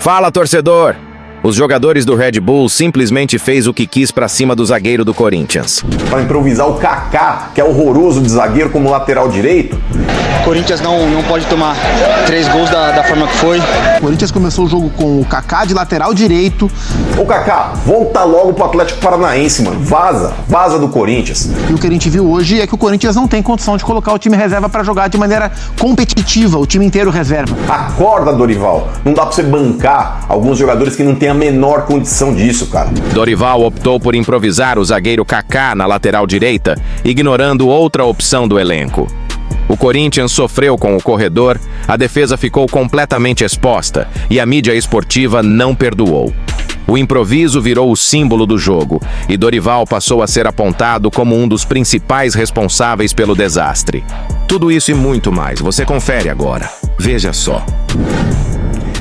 Fala, torcedor! Os jogadores do Red Bull simplesmente fez o que quis pra cima do zagueiro do Corinthians. Para improvisar o Kaká, que é horroroso de zagueiro como lateral direito. O Corinthians não pode tomar 3 gols da forma que foi. O Corinthians começou o jogo com o Kaká de lateral direito. Ô Kaká, volta logo pro Atlético Paranaense, mano. Vaza do Corinthians. E o que a gente viu hoje é que o Corinthians não tem condição de colocar o time reserva para jogar de maneira competitiva, o time inteiro reserva. Acorda, Dorival. Não dá pra você bancar alguns jogadores que não têm a menor condição disso, cara. Dorival optou por improvisar o zagueiro Kaká na lateral direita, ignorando outra opção do elenco. O Corinthians sofreu com o corredor, a defesa ficou completamente exposta e a mídia esportiva não perdoou. O improviso virou o símbolo do jogo e Dorival passou a ser apontado como um dos principais responsáveis pelo desastre. Tudo isso e muito mais, você confere agora. Veja só.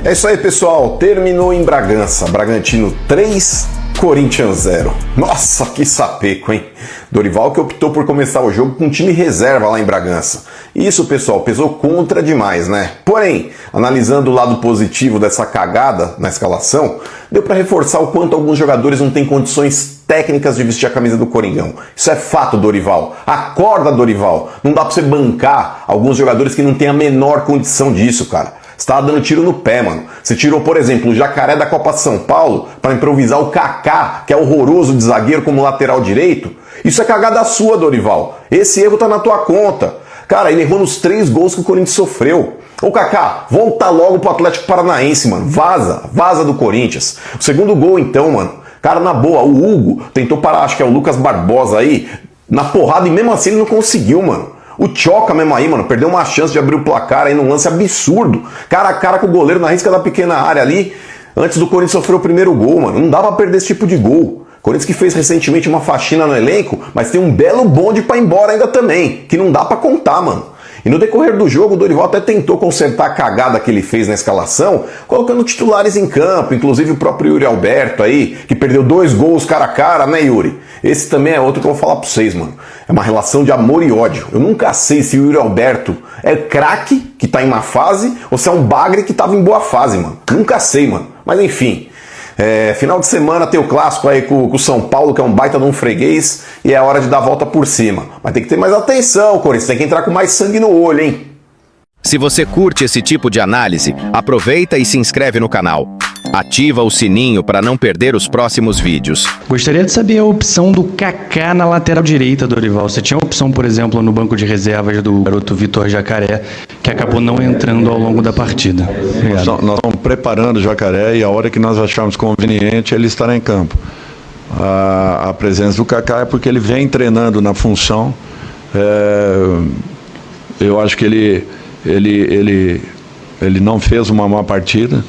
É isso aí, pessoal. Terminou em Bragança. Bragantino 3, Corinthians 0. Nossa, que sapeco, hein? Dorival que optou por começar o jogo com um time reserva lá em Bragança. Isso, pessoal, pesou contra demais, né? Porém, analisando o lado positivo dessa cagada na escalação, deu para reforçar o quanto alguns jogadores não têm condições técnicas de vestir a camisa do Coringão. Isso é fato, Dorival. Acorda, Dorival. Não dá pra você bancar alguns jogadores que não têm a menor condição disso, cara. Você tava dando tiro no pé, mano. Você tirou, por exemplo, o Jacaré da Copa São Paulo para improvisar o Kaká, que é horroroso de zagueiro como lateral direito. Isso é cagada sua, Dorival. Esse erro tá na tua conta. Cara, ele errou nos 3 gols que o Corinthians sofreu. Ô Kaká, volta logo pro Atlético Paranaense, mano. Vaza do Corinthians. O segundo gol, então, mano. Cara, na boa, o Hugo tentou parar, acho que é o Lucas Barbosa aí, na porrada e mesmo assim ele não conseguiu, mano. O Tchoca mesmo aí, mano, perdeu uma chance de abrir o placar aí num lance absurdo. Cara a cara com o goleiro na risca da pequena área ali, antes do Corinthians sofrer o primeiro gol, mano. Não dá pra perder esse tipo de gol. Corinthians que fez recentemente uma faxina no elenco, mas tem um belo bonde pra ir embora ainda também, que não dá pra contar, mano. E no decorrer do jogo, o Dorival até tentou consertar a cagada que ele fez na escalação, colocando titulares em campo, inclusive o próprio Yuri Alberto aí, que perdeu 2 gols cara a cara, né, Yuri? Esse também é outro que eu vou falar pra vocês, mano. É uma relação de amor e ódio. Eu nunca sei se o Yuri Alberto é craque, que tá em má fase, ou se é um bagre que tava em boa fase, mano. Nunca sei, mano. Mas enfim. Final de semana tem o clássico aí com o São Paulo, que é um baita de um freguês, e é hora de dar a volta por cima. Mas tem que ter mais atenção, Corinthians, tem que entrar com mais sangue no olho, hein? Se você curte esse tipo de análise, aproveita e se inscreve no canal. Ativa o sininho para não perder os próximos vídeos. Gostaria de saber a opção do Kaká na lateral direita, Dorival. Você tinha a opção, por exemplo, no banco de reservas do garoto Vitor Jacaré, que acabou não entrando ao longo da partida. Nós estamos preparando o Jacaré e a hora que nós acharmos conveniente ele estará em campo. A presença do Kaká é porque ele vem treinando na função. Eu acho que ele não fez uma má partida.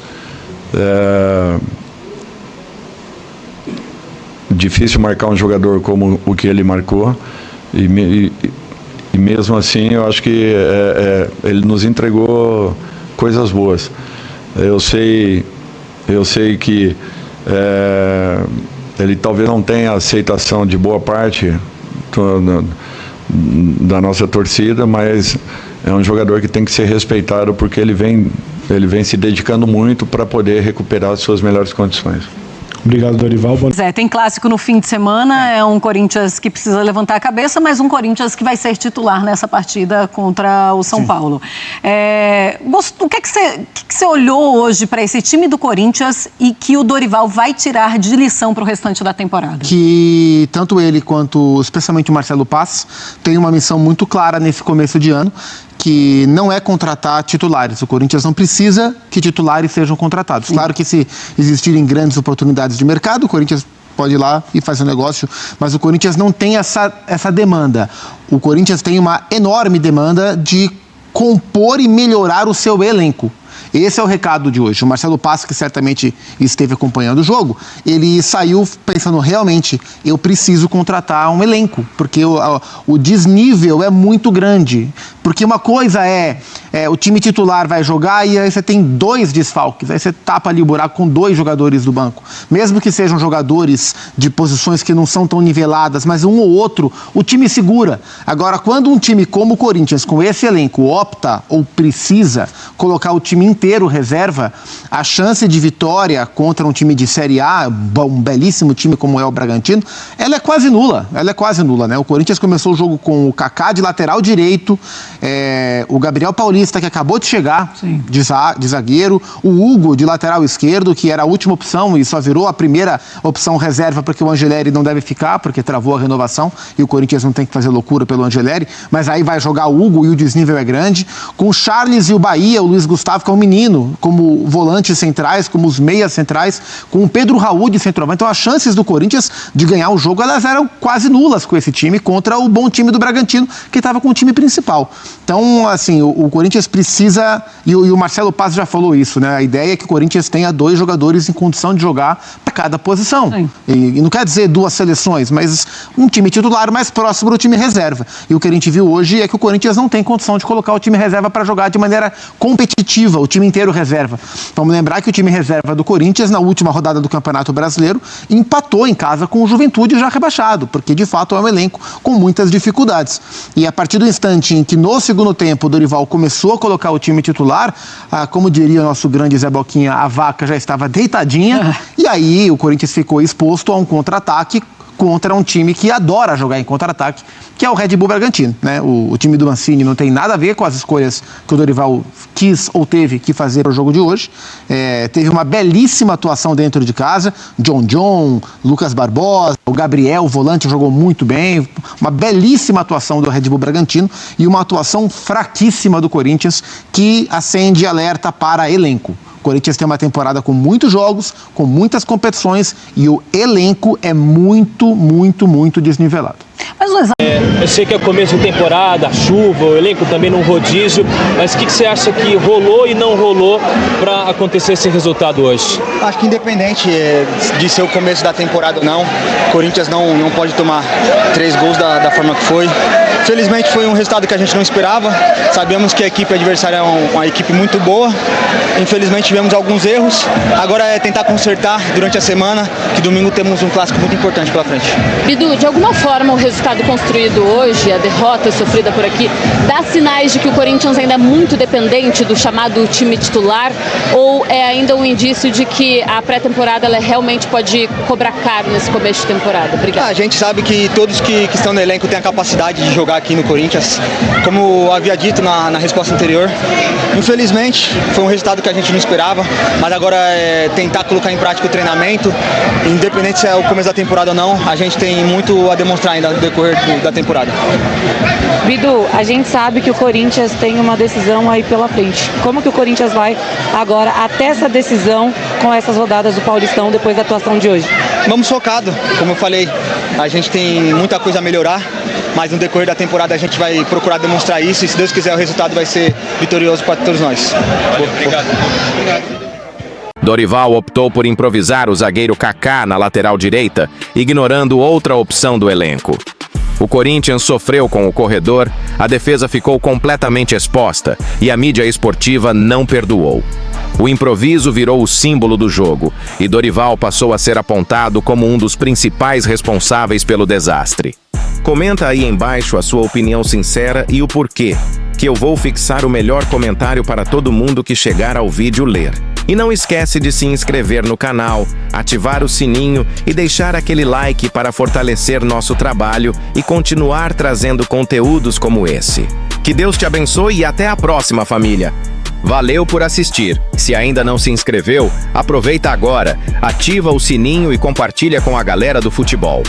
Difícil marcar um jogador como o que ele marcou e mesmo assim eu acho que ele nos entregou coisas boas. Eu sei que ele talvez não tenha aceitação de boa parte da nossa torcida, mas é um jogador que tem que ser respeitado porque ele vem se dedicando muito para poder recuperar as suas melhores condições. Obrigado, Dorival. Tem clássico no fim de semana, é um Corinthians que precisa levantar a cabeça, mas um Corinthians que vai ser titular nessa partida contra o São Paulo. O que você olhou hoje para esse time do Corinthians e que o Dorival vai tirar de lição para o restante da temporada? Que tanto ele quanto, especialmente o Marcelo Paes, tem uma missão muito clara nesse começo de ano, que não é contratar titulares. O Corinthians não precisa que titulares sejam contratados. Claro que se existirem grandes oportunidades de mercado, o Corinthians pode ir lá e fazer um negócio, mas o Corinthians não tem essa demanda. O Corinthians tem uma enorme demanda de compor e melhorar o seu elenco. Esse é o recado de hoje. O Marcelo Paes, que certamente esteve acompanhando o jogo, ele saiu pensando realmente, eu preciso contratar um elenco, porque o desnível é muito grande. Porque uma coisa é o time titular vai jogar e aí você tem 2 desfalques, aí você tapa ali o buraco com 2 jogadores do banco. Mesmo que sejam jogadores de posições que não são tão niveladas, mas um ou outro, o time segura. Agora, quando um time como o Corinthians, com esse elenco, opta ou precisa colocar o time inteiro inteiro reserva, a chance de vitória contra um time de Série A, um belíssimo time como é o Bragantino, ela é quase nula. Né? O Corinthians começou o jogo com o Kaká de lateral direito, o Gabriel Paulista, que acabou de chegar de zagueiro, o Hugo de lateral esquerdo, que era a última opção e só virou a primeira opção reserva porque o Angeleri não deve ficar, porque travou a renovação e o Corinthians não tem que fazer loucura pelo Angeleri, mas aí vai jogar o Hugo e o desnível é grande, com o Charles e o Bahia, o Luiz Gustavo, que é um menino, como volantes centrais, como os meias centrais, com o Pedro Raul de centroavante. Então as chances do Corinthians de ganhar o jogo, elas eram quase nulas com esse time, contra o bom time do Bragantino, que estava com o time principal. Então, assim, o Corinthians precisa, e o Marcelo Paz já falou isso, né? A ideia é que o Corinthians tenha 2 jogadores em condição de jogar para cada posição. E não quer dizer 2 seleções, mas um time titular mais próximo do time reserva. E o que a gente viu hoje é que o Corinthians não tem condição de colocar o time reserva para jogar de maneira competitiva, o time inteiro reserva. Vamos lembrar que o time reserva do Corinthians, na última rodada do Campeonato Brasileiro, empatou em casa com o Juventude já rebaixado, porque de fato é um elenco com muitas dificuldades. E a partir do instante em que no segundo tempo o Dorival começou a colocar o time titular, como diria o nosso grande Zé Boquinha, a vaca já estava deitadinha, e aí o Corinthians ficou exposto a um contra-ataque contra um time que adora jogar em contra-ataque, que é o Red Bull Bragantino, né? O time do Mancini não tem nada a ver com as escolhas que o Dorival quis ou teve que fazer para o jogo de hoje. Teve uma belíssima atuação dentro de casa, John, Lucas Barbosa, o Gabriel, o volante, jogou muito bem, uma belíssima atuação do Red Bull Bragantino e uma atuação fraquíssima do Corinthians, que acende alerta para elenco. O Corinthians tem uma temporada com muitos jogos, com muitas competições e o elenco é muito desnivelado. Mas, Luiz, eu sei que é o começo de temporada, a chuva, o elenco também num rodízio, mas o que você acha que rolou e não rolou para acontecer esse resultado hoje? Acho que independente de ser o começo da temporada ou não, o Corinthians não pode tomar 3 gols da forma que foi. Felizmente foi um resultado que a gente não esperava, sabemos que a equipe adversária é uma equipe muito boa, infelizmente tivemos alguns erros, agora é tentar consertar durante a semana, que domingo temos um clássico muito importante pela frente. Bidu, de alguma forma o resultado construído hoje, a derrota sofrida por aqui, dá sinais de que o Corinthians ainda é muito dependente do chamado time titular, ou é ainda um indício de que a pré-temporada ela realmente pode cobrar caro nesse começo de temporada? Obrigada. A gente sabe que todos que estão no elenco têm a capacidade de jogar aqui no Corinthians, como havia dito na resposta anterior. Infelizmente, foi um resultado que a gente não esperava, mas agora é tentar colocar em prática o treinamento, independente se é o começo da temporada ou não, a gente tem muito a demonstrar ainda no decorrer da temporada. Bidu, a gente sabe que o Corinthians tem uma decisão aí pela frente. Como que o Corinthians vai agora até essa decisão com essas rodadas do Paulistão depois da atuação de hoje? Vamos focado, como eu falei, a gente tem muita coisa a melhorar, mas no decorrer da temporada a gente vai procurar demonstrar isso e se Deus quiser o resultado vai ser vitorioso para todos nós. Obrigado. Dorival optou por improvisar o zagueiro Kaká na lateral direita, ignorando outra opção do elenco. O Corinthians sofreu com o corredor, a defesa ficou completamente exposta e a mídia esportiva não perdoou. O improviso virou o símbolo do jogo e Dorival passou a ser apontado como um dos principais responsáveis pelo desastre. Comenta aí embaixo a sua opinião sincera e o porquê, que eu vou fixar o melhor comentário para todo mundo que chegar ao vídeo ler. E não esquece de se inscrever no canal, ativar o sininho e deixar aquele like para fortalecer nosso trabalho e continuar trazendo conteúdos como esse. Que Deus te abençoe e até a próxima, família! Valeu por assistir. Se ainda não se inscreveu, aproveita agora, ativa o sininho e compartilha com a galera do futebol.